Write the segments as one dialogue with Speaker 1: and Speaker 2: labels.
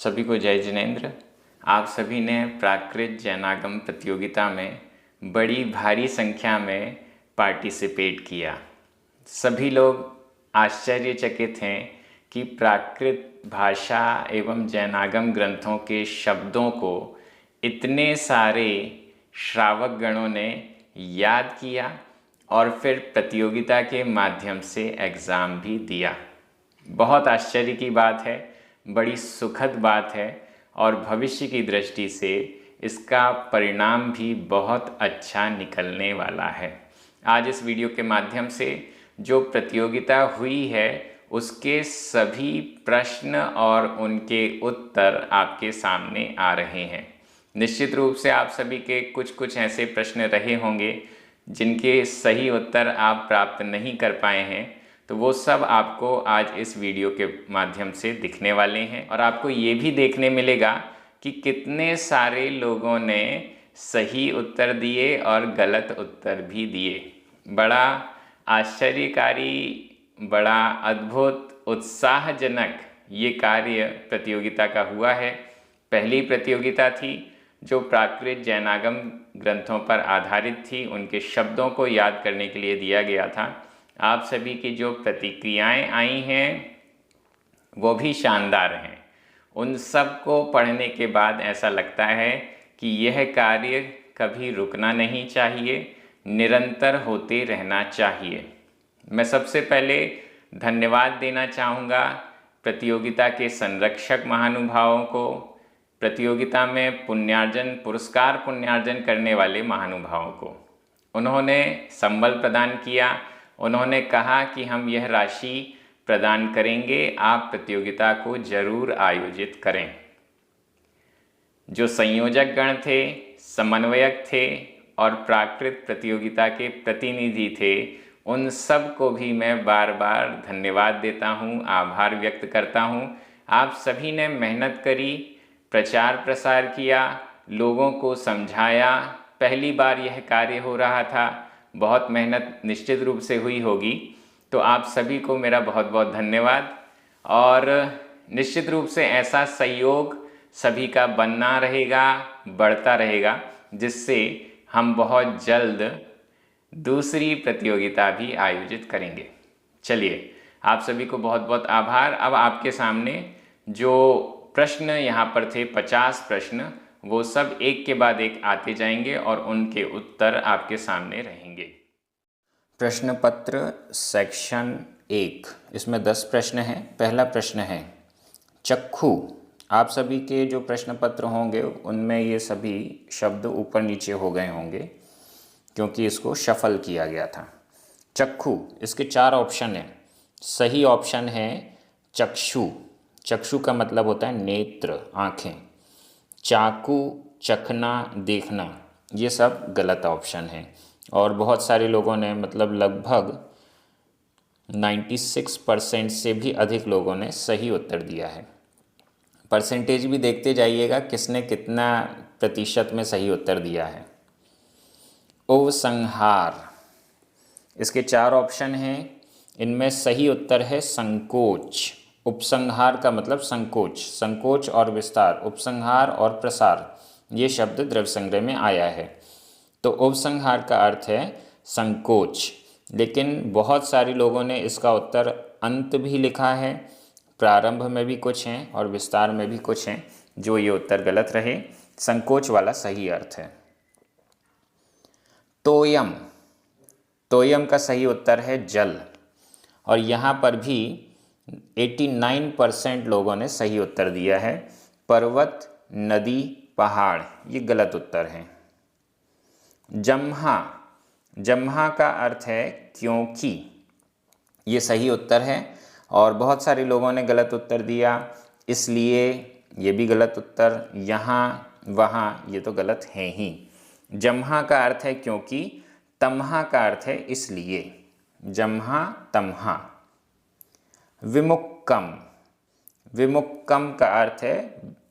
Speaker 1: सभी को जय जिनेंद्र। आप सभी ने प्राकृत जैनागम प्रतियोगिता में बड़ी भारी संख्या में पार्टिसिपेट किया। सभी लोग आश्चर्यचकित हैं कि प्राकृत भाषा एवं जैनागम ग्रंथों के शब्दों को इतने सारे श्रावक गणों ने याद किया और फिर प्रतियोगिता के माध्यम से एग्ज़ाम भी दिया। बहुत आश्चर्य की बात है, बड़ी सुखद बात है और भविष्य की दृष्टि से इसका परिणाम भी बहुत अच्छा निकलने वाला है। आज इस वीडियो के माध्यम से जो प्रतियोगिता हुई है उसके सभी प्रश्न और उनके उत्तर आपके सामने आ रहे हैं। निश्चित रूप से आप सभी के कुछ ऐसे प्रश्न रहे होंगे जिनके सही उत्तर आप प्राप्त नहीं कर पाए हैं, तो वो सब आपको आज इस वीडियो के माध्यम से दिखने वाले हैं और आपको ये भी देखने मिलेगा कि कितने सारे लोगों ने सही उत्तर दिए और गलत उत्तर भी दिए। बड़ा आश्चर्यकारी, बड़ा अद्भुत, उत्साहजनक ये कार्य प्रतियोगिता का हुआ है। पहली प्रतियोगिता थी जो प्राकृत जैनागम ग्रंथों पर आधारित थी, उनके शब्दों को याद करने के लिए दिया गया था। आप सभी की जो प्रतिक्रियाएं आई हैं वो भी शानदार हैं। उन सब को पढ़ने के बाद ऐसा लगता है कि यह कार्य कभी रुकना नहीं चाहिए, निरंतर होते रहना चाहिए। मैं सबसे पहले धन्यवाद देना चाहूँगा प्रतियोगिता के संरक्षक महानुभावों को, प्रतियोगिता में पुरस्कार करने वाले महानुभावों को। उन्होंने संबल प्रदान किया, उन्होंने कहा कि हम यह राशि प्रदान करेंगे, आप प्रतियोगिता को जरूर आयोजित करें। जो संयोजक गण थे, समन्वयक थे और प्राकृत प्रतियोगिता के प्रतिनिधि थे, उन सब को भी मैं बार बार धन्यवाद देता हूँ, आभार व्यक्त करता हूँ। आप सभी ने मेहनत करी, प्रचार प्रसार किया, लोगों को समझाया। पहली बार यह कार्य हो रहा था, बहुत मेहनत निश्चित रूप से हुई होगी। तो आप सभी को मेरा बहुत बहुत धन्यवाद और निश्चित रूप से ऐसा सहयोग सभी का बनना रहेगा, बढ़ता रहेगा, जिससे हम बहुत जल्द दूसरी प्रतियोगिता भी आयोजित करेंगे। चलिए, आप सभी को बहुत बहुत आभार। अब आपके सामने जो प्रश्न यहाँ पर थे 50 प्रश्न, वो सब एक के बाद एक आते जाएंगे और उनके उत्तर आपके सामने रहेंगे। प्रश्न पत्र सेक्शन 1, इसमें 10 प्रश्न हैं। पहला प्रश्न है चक्षु। आप सभी के जो प्रश्न पत्र होंगे उनमें ये सभी शब्द ऊपर नीचे हो गए होंगे क्योंकि इसको शफल किया गया था। चक्षु, इसके 4 ऑप्शन हैं। सही ऑप्शन है चक्षु। चक्षु का मतलब होता है नेत्र, आँखें। चाकू, चखना, देखना, ये सब गलत ऑप्शन है और बहुत सारे लोगों ने, मतलब लगभग 96% से भी अधिक लोगों ने सही उत्तर दिया है। परसेंटेज भी देखते जाइएगा किसने कितना प्रतिशत में सही उत्तर दिया है। उपसंहार, इसके 4 ऑप्शन हैं। इनमें सही उत्तर है संकोच। उपसंहार का मतलब संकोच, संकोच और विस्तार, उपसंहार और प्रसार, ये शब्द द्रव्य संग्रह में आया है। तो उपसंहार का अर्थ है संकोच, लेकिन बहुत सारे लोगों ने इसका उत्तर अंत भी लिखा है, प्रारंभ में भी कुछ हैं और विस्तार में भी कुछ हैं, जो ये उत्तर गलत रहे। संकोच वाला सही अर्थ है। तोयम, तोयम का सही उत्तर है जल और यहाँ पर भी 89% लोगों ने सही उत्तर दिया है। पर्वत, नदी, पहाड़, ये गलत उत्तर हैं। जम्हा, जम्हा का अर्थ है क्योंकि, ये सही उत्तर है और बहुत सारे लोगों ने गलत उत्तर दिया। इसलिए, ये भी गलत उत्तर। यहाँ, वहाँ, ये तो गलत है ही। जम्हा का अर्थ है क्योंकि, तम्हा का अर्थ है इसलिए। जम्हा, तम्हा। विमुक्कम, विमुक्कम का अर्थ है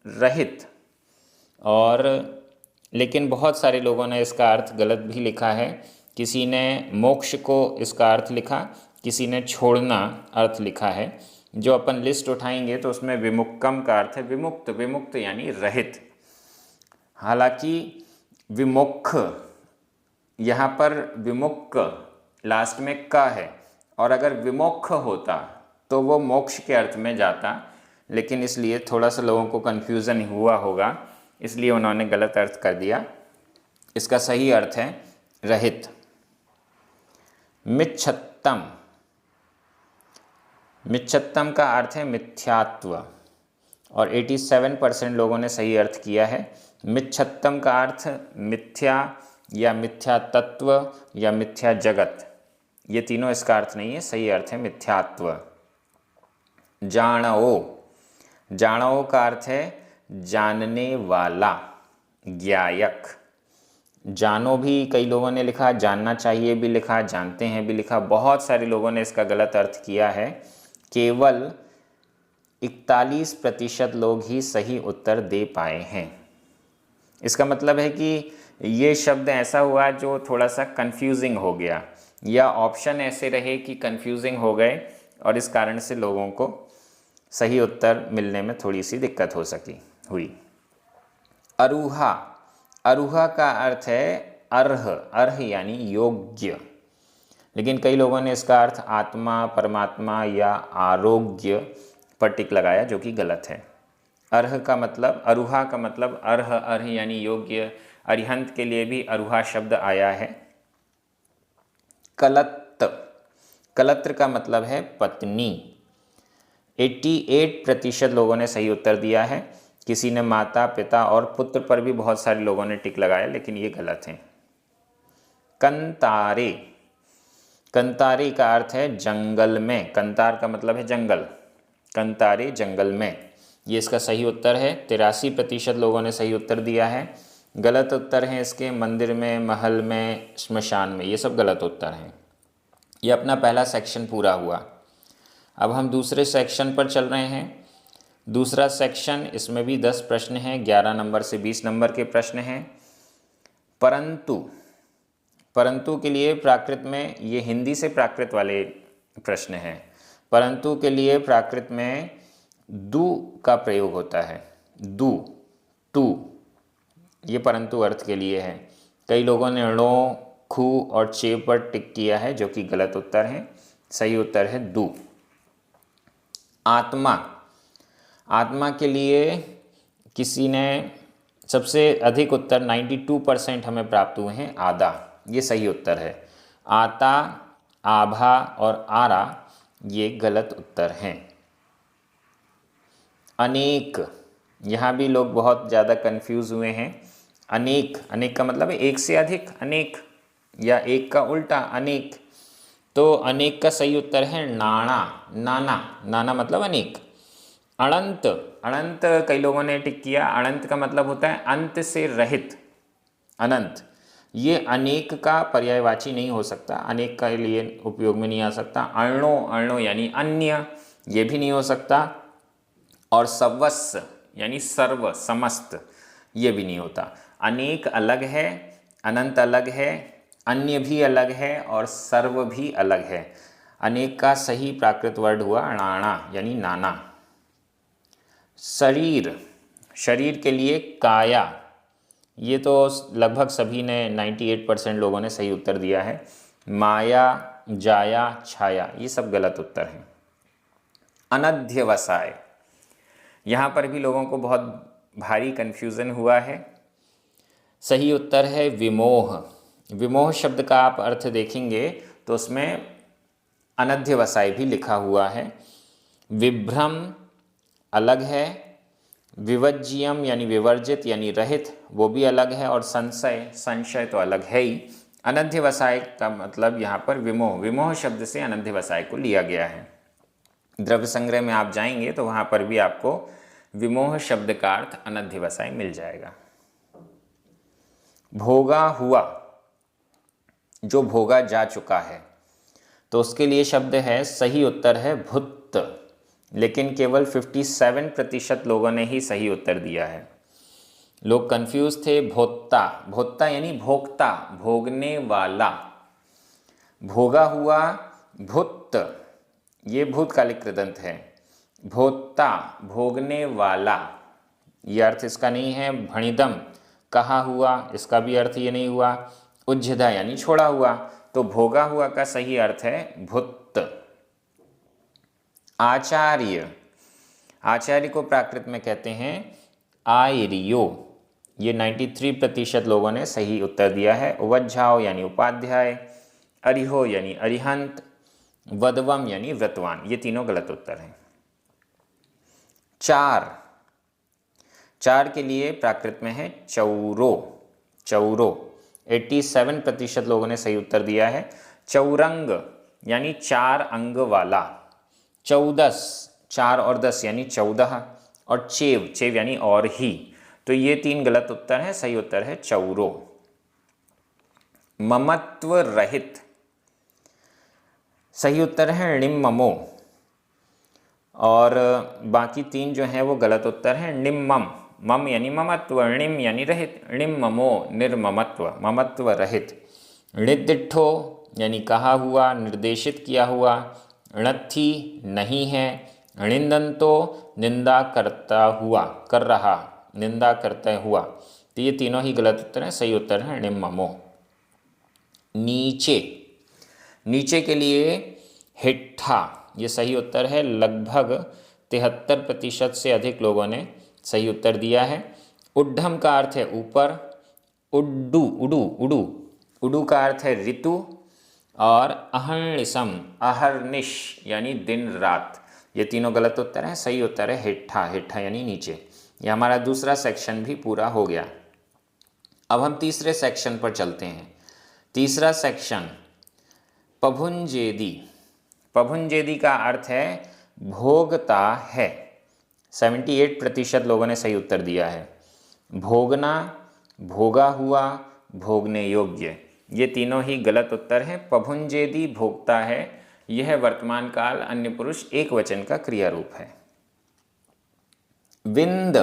Speaker 1: रहित, और लेकिन बहुत सारे लोगों ने इसका अर्थ गलत भी लिखा है। किसी ने मोक्ष को इसका अर्थ लिखा, किसी ने छोड़ना अर्थ लिखा है। जो अपन लिस्ट उठाएंगे तो उसमें विमुक्कम का अर्थ है विमुक्त, विमुक्त यानी रहित। हालांकि विमुख, यहाँ पर विमुक्त लास्ट में क है, और अगर विमुख होता तो वो मोक्ष के अर्थ में जाता, लेकिन इसलिए थोड़ा सा लोगों को कन्फ्यूज़न हुआ होगा, इसलिए उन्होंने गलत अर्थ कर दिया। इसका सही अर्थ है रहित। मिच्छत्तम, मिच्छत्तम का अर्थ है मिथ्यात्व, और 87% लोगों ने सही अर्थ किया है। मिच्छत्तम का अर्थ मिथ्या या मिथ्या तत्व या मिथ्या जगत, ये तीनों इसका अर्थ नहीं है, सही अर्थ है मिथ्यात्व। जाणओ, जाणओ का अर्थ है जानने वाला, ज्ञायक। जानो भी कई लोगों ने लिखा, जानना चाहिए भी लिखा, जानते हैं भी लिखा। बहुत सारे लोगों ने इसका गलत अर्थ किया है। केवल 41% लोग ही सही उत्तर दे पाए हैं। इसका मतलब है कि ये शब्द ऐसा हुआ जो थोड़ा सा कंफ्यूजिंग हो गया, या ऑप्शन ऐसे रहे कि कंफ्यूजिंग हो गए, और इस कारण से लोगों को सही उत्तर मिलने में थोड़ी सी दिक्कत हुई। अरूहा, अरूहा का अर्थ है अर्ह, अर्ह यानी योग्य, लेकिन कई लोगों ने इसका अर्थ आत्मा, परमात्मा या आरोग्य पर टिक लगाया, जो कि गलत है। अर्ह का मतलब, अरूहा का मतलब अर्ह, अर्ह यानी योग्य। अरिहंत के लिए भी अरूहा शब्द आया है। कलत्त, कलत्र का मतलब है पत्नी। 88% लोगों ने सही उत्तर दिया है। किसी ने माता, पिता और पुत्र पर भी बहुत सारे लोगों ने टिक लगाया, लेकिन ये गलत है। कंतारे, कंतारे का अर्थ है जंगल में। कंतार का मतलब है जंगल, कंतारे जंगल में, ये इसका सही उत्तर है। 83% लोगों ने सही उत्तर दिया है। गलत उत्तर हैं इसके मंदिर में, महल में, श्मशान में, ये सब गलत उत्तर हैं। ये अपना पहला सेक्शन पूरा हुआ। अब हम दूसरे सेक्शन पर चल रहे हैं। दूसरा सेक्शन, इसमें भी 10 प्रश्न हैं, 11 नंबर से 20 नंबर के प्रश्न हैं। परंतु, परंतु के लिए प्राकृत में, ये हिंदी से प्राकृत वाले प्रश्न हैं। परंतु के लिए प्राकृत में दु का प्रयोग होता है। दु, टू, ये परंतु अर्थ के लिए है। कई लोगों ने णो, खू और चे पर टिक किया है, जो कि गलत उत्तर है। सही उत्तर है दु। आत्मा, आत्मा के लिए किसी ने सबसे अधिक उत्तर 92% हमें प्राप्त हुए हैं, आदा, ये सही उत्तर है। आता, आभा और आरा ये गलत उत्तर हैं। अनेक, यहाँ भी लोग बहुत ज़्यादा कंफ्यूज हुए हैं। अनेक, अनेक का मतलब है एक से अधिक, अनेक, या एक का उल्टा अनेक। तो अनेक का सही उत्तर है नाना, नाना, नाना मतलब अनेक। अनंत, अनंत कई लोगों ने टिक किया। अनंत का मतलब होता है अंत से रहित, अनंत। ये अनेक का पर्यायवाची नहीं हो सकता, अनेक के लिए उपयोग में नहीं आ सकता। अर्णो, अर्णो यानी अन्य, ये भी नहीं हो सकता। और सर्वस्व यानी सर्व, समस्त, ये भी नहीं होता। अनेक अलग है, अनंत अलग है, अन्य भी अलग है और सर्व भी अलग है। अनेक का सही प्राकृत वर्ड हुआ नाना यानी नाना। शरीर, शरीर के लिए काया, ये तो लगभग सभी ने 98% लोगों ने सही उत्तर दिया है। माया, जाया, छाया, ये सब गलत उत्तर हैं। अनध्यवसाय, यहाँ पर भी लोगों को बहुत भारी कन्फ्यूज़न हुआ है। सही उत्तर है विमोह। विमोह शब्द का आप अर्थ देखेंगे तो उसमें अनध्यवसाय भी लिखा हुआ है। विभ्रम अलग है, विवर्ज्यम यानी विवर्जित यानी रहित, वो भी अलग है, और संशय, संशय तो अलग है ही। अनध्यवसाय का मतलब यहाँ पर विमोह, विमोह शब्द से अनध्यवसाय को लिया गया है। द्रव्य संग्रह में आप जाएंगे तो वहाँ पर भी आपको विमोह शब्द का अर्थ अनध्यवसाय मिल जाएगा। भोगा हुआ, जो भोगा जा चुका है, तो उसके लिए शब्द है, सही उत्तर है भुत, लेकिन केवल 57% लोगों ने ही सही उत्तर दिया है। लोग कंफ्यूज थे। भोक्ता, भोक्ता यानी भोक्ता, भोगने वाला। भोगा हुआ भुत, ये भूतकालिक कृदंत है। भोक्ता भोगने वाला, ये अर्थ इसका नहीं है। भणिदम कहा हुआ, इसका भी अर्थ ये नहीं हुआ। उज्झिदा यानी छोड़ा हुआ, तो भोगा हुआ का सही अर्थ है भुत। आचार्य, आचार्य को प्राकृत में कहते हैं आर्यो। ये 93% लोगों ने सही उत्तर दिया है। वज्झाओ यानी उपाध्याय, अरिहो यानी अरिहंत, वदवम यानी व्रतवान, ये तीनों गलत उत्तर हैं। चार, चार के लिए प्राकृत में है चौरो। चौरो 87% लोगों ने सही उत्तर दिया है। चौरंग यानी 4 अंग वाला। चौदस, 4 और 10 यानी 14। और चेव, चेव यानी और ही, तो ये 3 गलत उत्तर हैं। सही उत्तर है चौरो। ममत्व रहित, सही उत्तर है णिम्ममो, और बाकी 3 जो हैं वो गलत उत्तर हैं। निम्मम, मम यानी ममत्व, णिम यानी रहित, णिम्ममो निर्ममत्व, ममत्व रहित। णिदिठो यानी कहा हुआ, निर्देशित किया हुआ। णत्थी नहीं है। णिंदंतो निंदा करता हुआ, कर रहा, निंदा करता हुआ, तो ये तीनों ही गलत उत्तर हैं। सही उत्तर है णिम्ममो। नीचे, नीचे के लिए हिट्ठा, ये सही उत्तर है। लगभग 73% से अधिक लोगों ने सही उत्तर दिया है। उड्ढम का अर्थ है ऊपर। उड्डू, उडू, उडू, उडू का अर्थ है ऋतु। और अहर्निशम, अहर्निश यानी दिन रात, ये तीनों गलत उत्तर हैं। सही उत्तर है हिट्ठा, हिट्ठा यानी नीचे। ये हमारा दूसरा सेक्शन भी पूरा हो गया। अब हम तीसरे सेक्शन पर चलते हैं। तीसरा सेक्शन पभुंजेदी। पभुंजेदी का अर्थ है भोगता है। 78% लोगों ने सही उत्तर दिया है। भोगना, भोगा हुआ, भोगने योग्य, ये तीनों ही गलत उत्तर हैं। पभुंजेदी भोगता है, यह वर्तमान काल अन्य पुरुष एक वचन का क्रिया रूप है। विंद,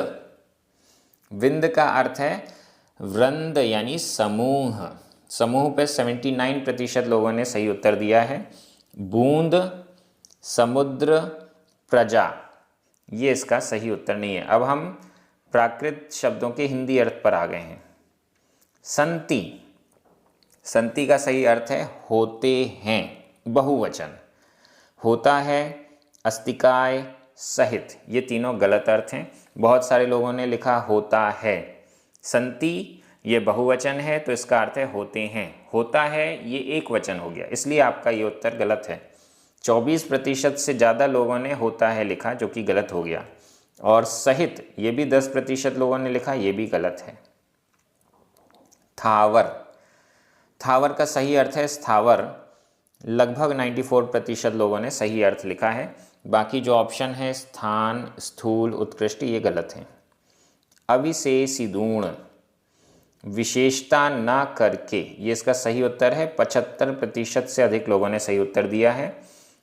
Speaker 1: विंद का अर्थ है वृंद यानी समूह। समूह पे 79% लोगों ने सही उत्तर दिया है। बूंद, समुद्र, प्रजा, ये इसका सही उत्तर नहीं है। अब हम प्राकृत शब्दों के हिंदी अर्थ पर आ गए हैं। संति, संति का सही अर्थ है होते हैं, बहुवचन। होता है, अस्तिकाय, सहित, ये तीनों गलत अर्थ हैं। बहुत सारे लोगों ने लिखा होता है। संति ये बहुवचन है, तो इसका अर्थ है होते हैं। होता है ये एक वचन हो गया, इसलिए आपका ये उत्तर गलत है। 24% से ज़्यादा लोगों ने होता है लिखा, जो कि गलत हो गया। और सहित ये भी 10% लोगों ने लिखा, ये भी गलत है। थावर, थावर का सही अर्थ है स्थावर। लगभग 94% लोगों ने सही अर्थ लिखा है। बाकी जो ऑप्शन है स्थान, स्थूल, उत्कृष्ट, ये गलत हैं। अविशेषिदूण, विशेषता ना करके, ये इसका सही उत्तर है। 75% से अधिक लोगों ने सही उत्तर दिया है।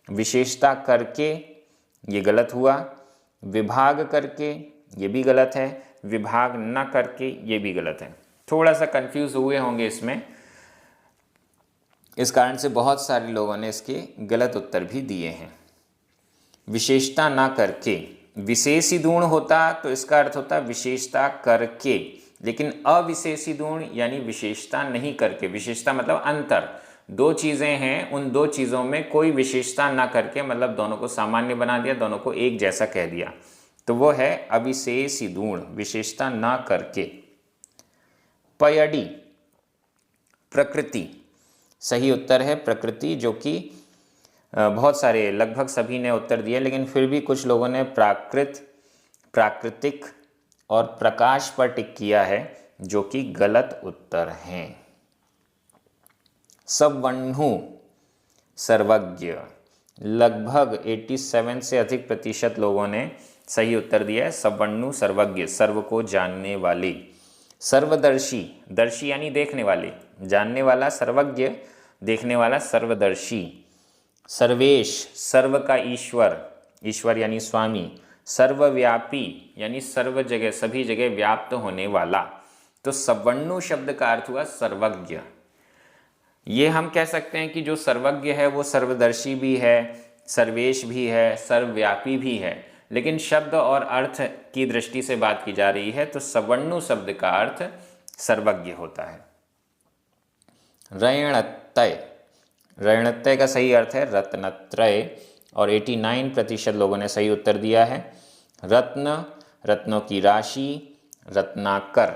Speaker 1: विशेषता करके ये गलत हुआ। विभाग करके ये भी गलत है। विभाग न करके ये भी गलत है। थोड़ा सा कंफ्यूज हुए होंगे इसमें, इस कारण से बहुत सारे लोगों ने इसके गलत उत्तर भी दिए हैं। विशेषता ना करके, विशेषिदूण होता तो इसका अर्थ होता विशेषता करके, लेकिन अविशेषिदूण यानी विशेषता नहीं करके। विशेषता मतलब अंतर, दो चीज़ें हैं, उन दो चीज़ों में कोई विशेषता ना करके, मतलब दोनों को सामान्य बना दिया, दोनों को एक जैसा कह दिया, तो वो है अविशेषिदूण, विशेषता ना करके। पयडी, प्रकृति, सही उत्तर है प्रकृति, जो कि बहुत सारे, लगभग सभी ने उत्तर दिए, लेकिन फिर भी कुछ लोगों ने प्राकृत, प्राकृतिक और प्रकाश पर टिक किया है, जो कि गलत उत्तर हैं। सवर्णु, सर्वज्ञ, लगभग 87 से अधिक प्रतिशत लोगों ने सही उत्तर दिया है। सवर्णु सर्वज्ञ, सर्व को जानने वाले। सर्वदर्शी, दर्शी यानी देखने वाले, जानने वाला सर्वज्ञ, देखने वाला सर्वदर्शी। सर्वेश, सर्व का ईश्वर, ईश्वर यानी स्वामी। सर्वव्यापी यानी सर्व जगह, सभी जगह व्याप्त होने वाला। तो सवर्णु शब्द का अर्थ हुआ सर्वज्ञ। ये हम कह सकते हैं कि जो सर्वज्ञ है वो सर्वदर्शी भी है, सर्वेश भी है, सर्वव्यापी भी है, लेकिन शब्द और अर्थ की दृष्टि से बात की जा रही है तो सवर्णु शब्द का अर्थ सर्वज्ञ होता है। रैणतय, रैणतय का सही अर्थ है रत्नत्रय और 89% लोगों ने सही उत्तर दिया है। रत्न, रत्नों की राशि, रत्नाकर,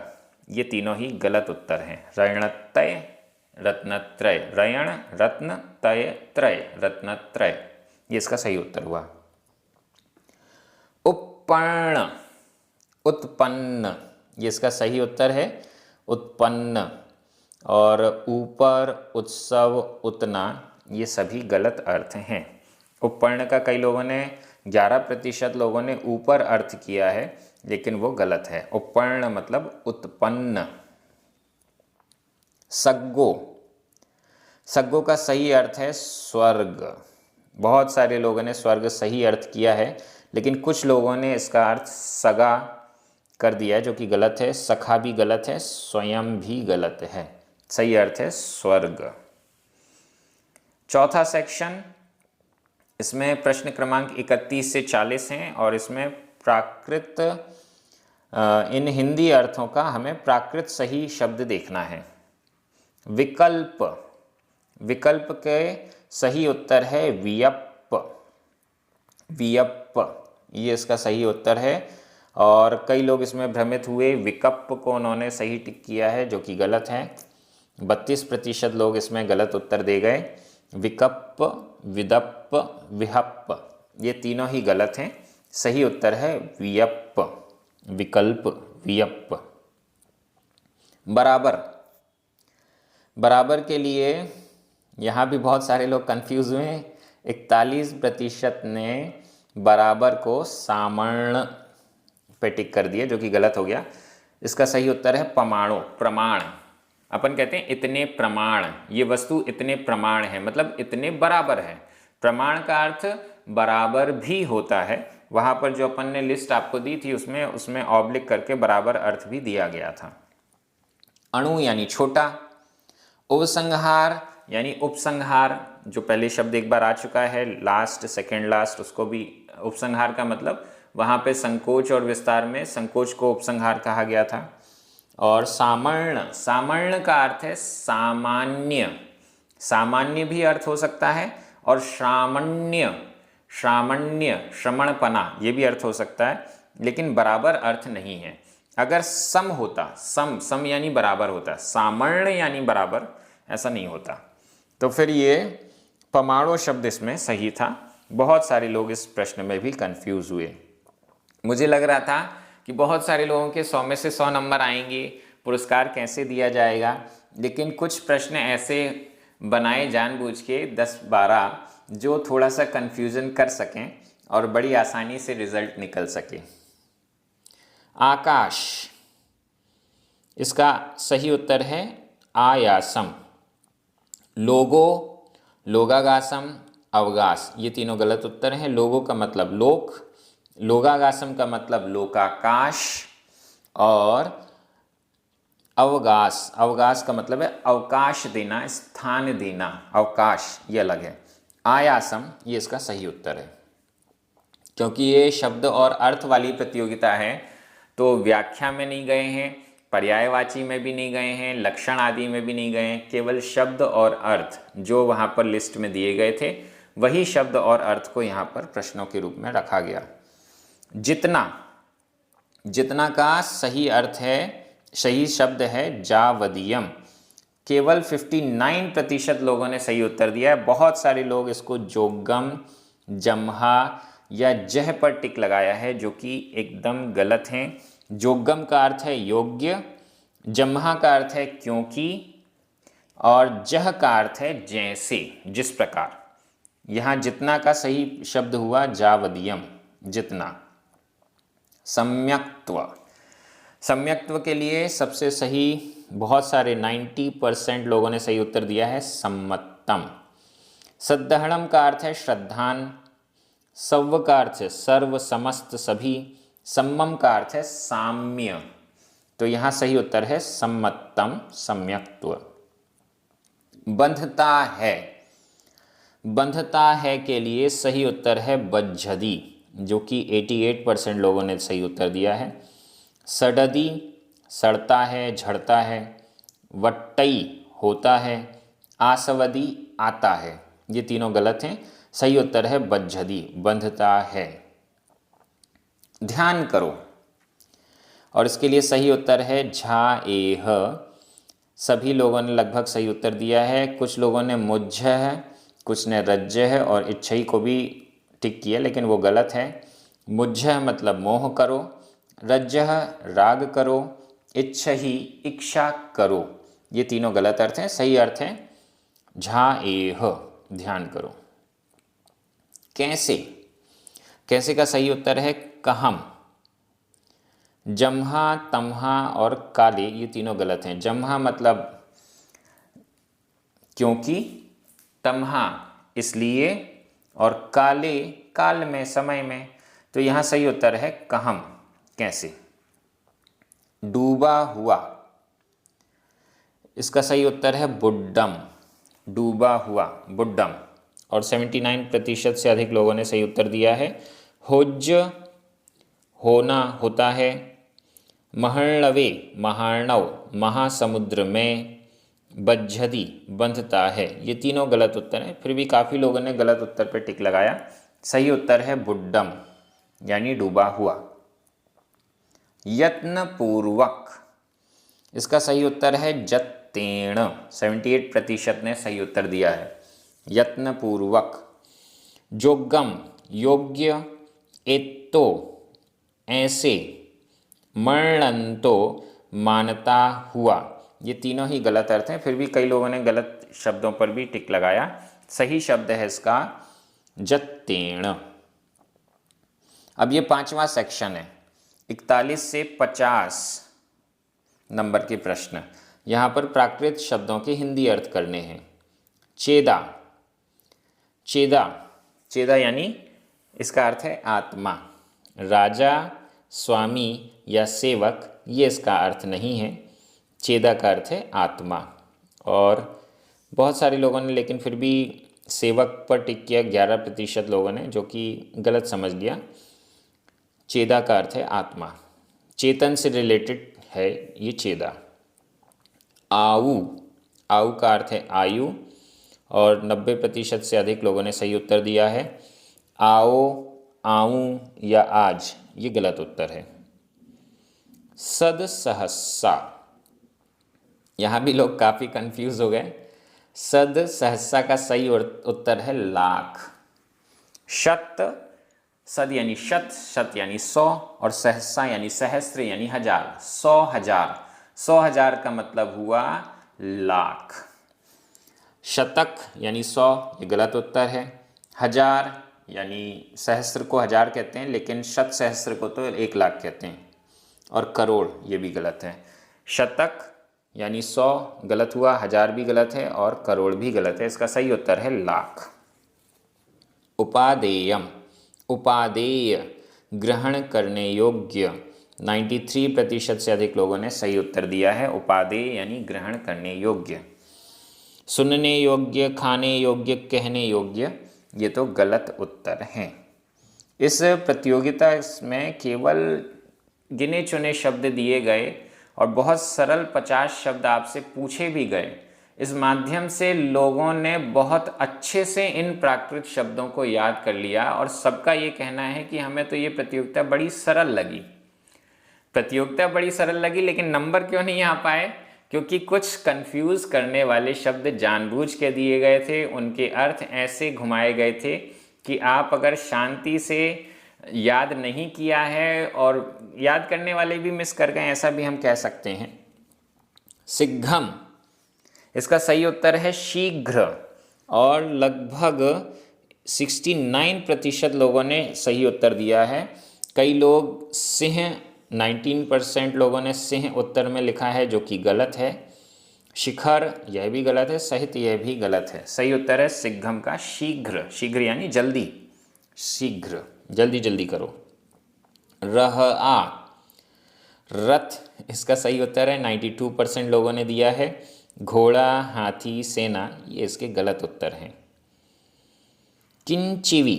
Speaker 1: ये तीनों ही गलत उत्तर हैं। रैणतय, रत्नत्रय, रयण, रत्न, तय, त्रय, रत्नत्रय, ये इसका सही उत्तर हुआ। उपपर्ण, उत्पन्न, ये इसका सही उत्तर है उत्पन्न। और ऊपर, उत्सव, उतना, ये सभी गलत अर्थ हैं। उपपर्ण का कई लोगों ने 11% लोगों ने ऊपर अर्थ किया है, लेकिन वो गलत है। उपपर्ण मतलब उत्पन्न। सग्गो, सग्गो का सही अर्थ है स्वर्ग। बहुत सारे लोगों ने स्वर्ग सही अर्थ किया है, लेकिन कुछ लोगों ने इसका अर्थ सगा कर दिया है, जो कि गलत है। सखा भी गलत है, स्वयं भी गलत है। सही अर्थ है स्वर्ग। चौथा सेक्शन, इसमें प्रश्न क्रमांक 31 से 40 हैं और इसमें प्राकृत, इन हिंदी अर्थों का हमें प्राकृत सही शब्द देखना है। विकल्प, विकल्प के सही उत्तर है वियप, वियप, ये इसका सही उत्तर है। और कई लोग इसमें भ्रमित हुए, विकल्प को उन्होंने सही टिक किया है, जो कि गलत है। 32% लोग इसमें गलत उत्तर दे गए। विकल्प, विदप, विहप, ये तीनों ही गलत हैं। सही उत्तर है वियप, विकल्प, वियप। बराबर, बराबर के लिए यहाँ भी बहुत सारे लोग कंफ्यूज हुए। 41% ने बराबर को सामर्ण पे टिक कर दिया, जो कि गलत हो गया। इसका सही उत्तर है पमाणु, प्रमाण। अपन कहते हैं इतने प्रमाण, ये वस्तु इतने प्रमाण है, मतलब इतने बराबर है। प्रमाण का अर्थ बराबर भी होता है। वहाँ पर जो अपन ने लिस्ट आपको दी थी उसमें ऑब्लिक करके बराबर अर्थ भी दिया गया था। अणु यानी छोटा। उपसंहार यानी उपसंहार, जो पहले शब्द एक बार आ चुका है, लास्ट, सेकेंड लास्ट, उसको भी उपसंहार का मतलब वहाँ पे संकोच और विस्तार में संकोच को उपसंहार कहा गया था। और सामर्ण, सामर्ण का अर्थ है सामान्य, सामान्य भी अर्थ हो सकता है। और श्रामण्य, श्रामण्य, श्रमणपना, ये भी अर्थ हो सकता है, लेकिन बराबर अर्थ नहीं है। अगर सम होता, सम, सम यानी बराबर होता, सामर्ण यानी बराबर, ऐसा नहीं होता। तो फिर ये पमाणु शब्द इसमें सही था। बहुत सारे लोग इस प्रश्न में भी कंफ्यूज हुए। मुझे लग रहा था कि बहुत सारे लोगों के 100 में से 100 नंबर आएंगे, पुरस्कार कैसे दिया जाएगा, लेकिन कुछ प्रश्न ऐसे बनाए जानबूझ के 10-12 जो थोड़ा सा कन्फ्यूज़न कर सकें और बड़ी आसानी से रिजल्ट निकल सके। आकाश, इसका सही उत्तर है आयासम। लोगो, लोगागासम, अवगास, ये तीनों गलत उत्तर हैं। लोगो का मतलब लोक, लोगागासम का मतलब लोकाकाश, और अवगास, अवगास का मतलब है अवकाश देना, स्थान देना, अवकाश, ये अलग है। आयासम, ये इसका सही उत्तर है। क्योंकि ये शब्द और अर्थ वाली प्रतियोगिता है, तो व्याख्या में नहीं गए हैं, पर्यायवाची में भी नहीं गए हैं, लक्षण आदि में भी नहीं गए हैं। केवल शब्द और अर्थ जो वहाँ पर लिस्ट में दिए गए थे, वही शब्द और अर्थ को यहाँ पर प्रश्नों के रूप में रखा गया। जितना, जितना का सही अर्थ है, सही शब्द है जावदीयम। केवल 59% लोगों ने सही उत्तर दिया है। बहुत सारे लोग इसको जोगम, जम्हा या जह पर टिक लगाया है, जो कि एकदम गलत हैं। जोगम का अर्थ है योग्य, जम्हा का अर्थ है क्योंकि, और जह का अर्थ है जैसे, जिस प्रकार। यहाँ जितना का सही शब्द हुआ जावदीयम, जितना। सम्यक्त्व, सम्यक्त्व के लिए सबसे सही, बहुत सारे 90% लोगों ने सही उत्तर दिया है सम्मतम। सद्दहणम का अर्थ है श्रद्धान। सव्व का अर्थ है सर्व, समस्त, सभी। सम्मम का अर्थ है साम्य। तो यहाँ सही उत्तर है सम्मतम, सम्यक्त्व। बंधता है, बंधता है के लिए सही उत्तर है बज्झदी।
Speaker 2: जो कि 88% लोगों ने सही उत्तर दिया है। सडदी सड़ता है, झड़ता है। वट्टई होता है। आसवदी आता है। ये तीनों गलत हैं। सही उत्तर है बज्झदी, बंधता है। ध्यान करो, और इसके लिए सही उत्तर है झा एह। सभी लोगों ने लगभग सही उत्तर दिया है। कुछ लोगों ने मुझ है, कुछ ने रज्ज है और इच्छई को भी टिक किया, लेकिन वो गलत है। मुझ मतलब मोह करो, रज्ज राग करो, इच्छही इच्छा करो। ये तीनों गलत अर्थ हैं। सही अर्थ है झा एह, ध्यान करो। कैसे, कैसे का सही उत्तर है कहम। जम्हा, तम्हा और काले ये तीनों गलत हैं। जम्हा मतलब क्योंकि, तम्हा इसलिए, और काले काल में, समय में। तो यहाँ सही उत्तर है कहम, कैसे। डूबा हुआ, इसका सही उत्तर है बुड्डम, डूबा हुआ, बुड्डम। और 79% से अधिक लोगों ने सही उत्तर दिया है। हुज्ज होना, होता है। महर्णवे महार्णव, महासमुद्र में। बज्झदी बंधता है। ये तीनों गलत उत्तर हैं। फिर भी काफ़ी लोगों ने गलत उत्तर पर टिक लगाया। सही उत्तर है बुड्डम, यानी डूबा हुआ। यत्नपूर्वक, इसका सही उत्तर है जत्तेण। 78% ने सही उत्तर दिया है, यत्नपूर्वक। जोगम योग्य, एत्तो ऐसे, मरणंतो मानता हुआ। ये तीनों ही गलत अर्थ हैं। फिर भी कई लोगों ने गलत शब्दों पर भी टिक लगाया। सही शब्द है इसका जत्तेण। अब ये 5वां सेक्शन है। 41 से 50 नंबर के प्रश्न। यहाँ पर प्राकृत शब्दों के हिंदी अर्थ करने हैं। चेदा, चेदा, चेदा यानी इसका अर्थ है आत्मा। राजा, स्वामी या सेवक, ये इसका अर्थ नहीं है। चेदा का अर्थ है आत्मा। और बहुत सारे लोगों ने लेकिन फिर भी सेवक पर टिक किया, 11% लोगों ने, जो कि गलत समझ लिया। चेदा का अर्थ है आत्मा, चेतन से रिलेटेड है ये चेदा। आऊ, आऊ का अर्थ है आयु, और 90% से अधिक लोगों ने सही उत्तर दिया है। आओ, आऊं या आज, ये गलत उत्तर है। सद सहस्सा, यहाँ भी लोग काफ़ी कंफ्यूज हो गए। सद सहस्सा का सही उत्तर है लाख। शत, सद यानी शत, शत यानी 100, और सहस्सा यानी सहस्त्र यानी हजार, 100,000। 100,000 का मतलब हुआ लाख। शतक यानी 100, ये गलत उत्तर है। हजार यानी सहस्त्र को हजार कहते हैं, लेकिन शत सहस्त्र को तो 1,00,000 कहते हैं। और करोड़, ये भी गलत है। शतक यानी 100 गलत हुआ, हजार भी गलत है और करोड़ भी गलत है। इसका सही उत्तर है लाख। उपादेयम, उपादेय ग्रहण करने योग्य। 93% से अधिक लोगों ने सही उत्तर दिया है। उपादेय यानी ग्रहण करने योग्य। सुनने योग्य, खाने योग्य, कहने योग्य, ये तो गलत उत्तर हैं। इस प्रतियोगिता में केवल गिने चुने शब्द दिए गए और बहुत सरल 50 शब्द आपसे पूछे भी गए। इस माध्यम से लोगों ने बहुत अच्छे से इन प्राकृत शब्दों को याद कर लिया, और सबका ये कहना है कि हमें तो ये प्रतियोगिता बड़ी सरल लगी। प्रतियोगिता बड़ी सरल लगी, लेकिन नंबर क्यों नहीं आ पाए? क्योंकि कुछ कंफ्यूज करने वाले शब्द जानबूझ के दिए गए थे। उनके अर्थ ऐसे घुमाए गए थे कि आप अगर शांति से याद नहीं किया है, और याद करने वाले भी मिस कर गए, ऐसा भी हम कह सकते हैं। शीघ्रम, इसका सही उत्तर है शीघ्र, और लगभग 69% लोगों ने सही उत्तर दिया है। कई लोग सिंह, 19% लोगों ने सिंह उत्तर में लिखा है, जो कि गलत है। शिखर, यह भी गलत है। सहित, यह भी गलत है। सही उत्तर है शीघ्रम का शीघ्र। शीघ्र यानी जल्दी, शीघ्र, जल्दी जल्दी करो। रह आ, रथ, इसका सही उत्तर है। 92% लोगों ने दिया है। घोड़ा, हाथी, सेना, ये इसके गलत उत्तर हैं। किंचिवी,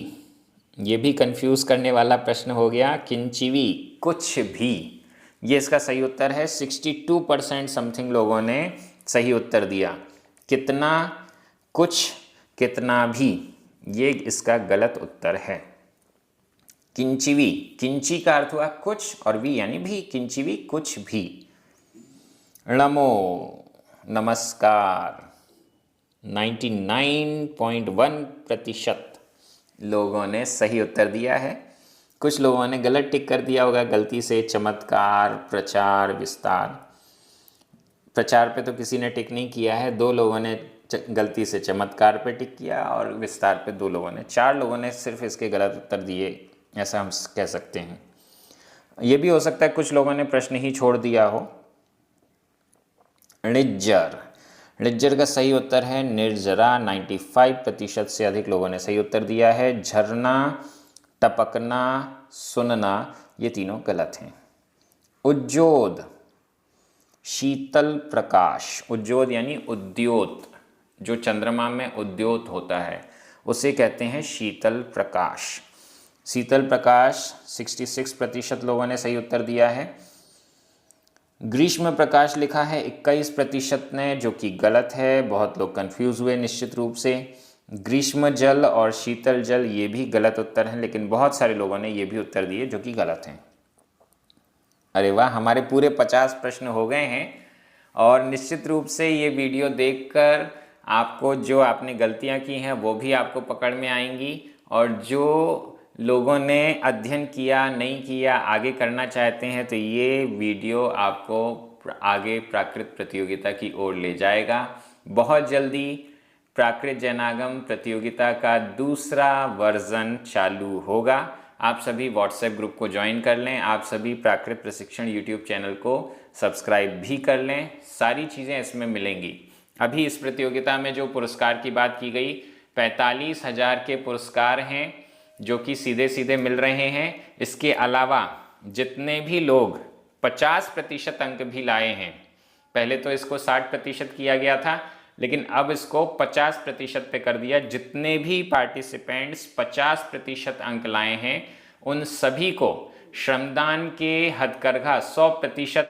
Speaker 2: ये भी कंफ्यूज करने वाला प्रश्न हो गया। किंचिवी, कुछ भी, ये इसका सही उत्तर है। 62% समथिंग लोगों ने सही उत्तर दिया। कितना, कुछ, कितना भी, ये इसका गलत उत्तर है। किंचिवी, किंची का अर्थ हुआ कुछ और वी यानी भी, किंचिवी कुछ भी। नमो, नमस्कार, 99.1% लोगों ने सही उत्तर दिया है। कुछ लोगों ने गलत टिक कर दिया होगा गलती से। चमत्कार, प्रचार, विस्तार। प्रचार पे तो किसी ने टिक नहीं किया है। 2 लोगों ने गलती से चमत्कार पे टिक किया और विस्तार पे 2 लोगों ने, 4 लोगों ने सिर्फ इसके गलत उत्तर दिए, ऐसा हम कह सकते हैं। ये भी हो सकता है कुछ लोगों ने प्रश्न ही छोड़ दिया हो। णिज्जर, णिज्जर का सही उत्तर है निर्जरा। 95% से अधिक लोगों ने सही उत्तर दिया है। झरना, टपकना, सुनना, ये तीनों गलत हैं। उज्जोत, शीतल प्रकाश। उज्जोत यानी उद्योत, जो चंद्रमा में उद्योत होता है उसे कहते हैं शीतल प्रकाश। शीतल प्रकाश 66% लोगों ने सही उत्तर दिया है। ग्रीष्म प्रकाश लिखा है 21% ने, जो कि गलत है। बहुत लोग कंफ्यूज हुए निश्चित रूप से। ग्रीष्म जल और शीतल जल ये भी गलत उत्तर हैं, लेकिन बहुत सारे लोगों ने ये भी उत्तर दिए जो कि गलत हैं। अरे वाह, हमारे पूरे 50 प्रश्न हो गए हैं। और निश्चित रूप से ये वीडियो देखकर आपको जो आपने गलतियां की हैं वो भी आपको पकड़ में आएंगी, और जो लोगों ने अध्ययन किया, नहीं किया, आगे करना चाहते हैं तो ये वीडियो आपको आगे प्राकृत प्रतियोगिता की ओर ले जाएगा। बहुत जल्दी प्राकृत जैनागम प्रतियोगिता का दूसरा वर्जन चालू होगा। आप सभी व्हाट्सएप ग्रुप को ज्वाइन कर लें। आप सभी प्राकृत प्रशिक्षण यूट्यूब चैनल को सब्सक्राइब भी कर लें। सारी चीज़ें इसमें मिलेंगी। अभी इस प्रतियोगिता में जो पुरस्कार की बात की गई, 45,000 के पुरस्कार हैं जो कि सीधे सीधे मिल रहे हैं। इसके अलावा जितने भी लोग 50% अंक भी लाए हैं, पहले तो इसको 60% किया गया था, लेकिन अब इसको 50% पे कर दिया। जितने भी पार्टिसिपेंट्स 50% अंक लाए हैं उन सभी को श्रमदान के हथकरघा 100%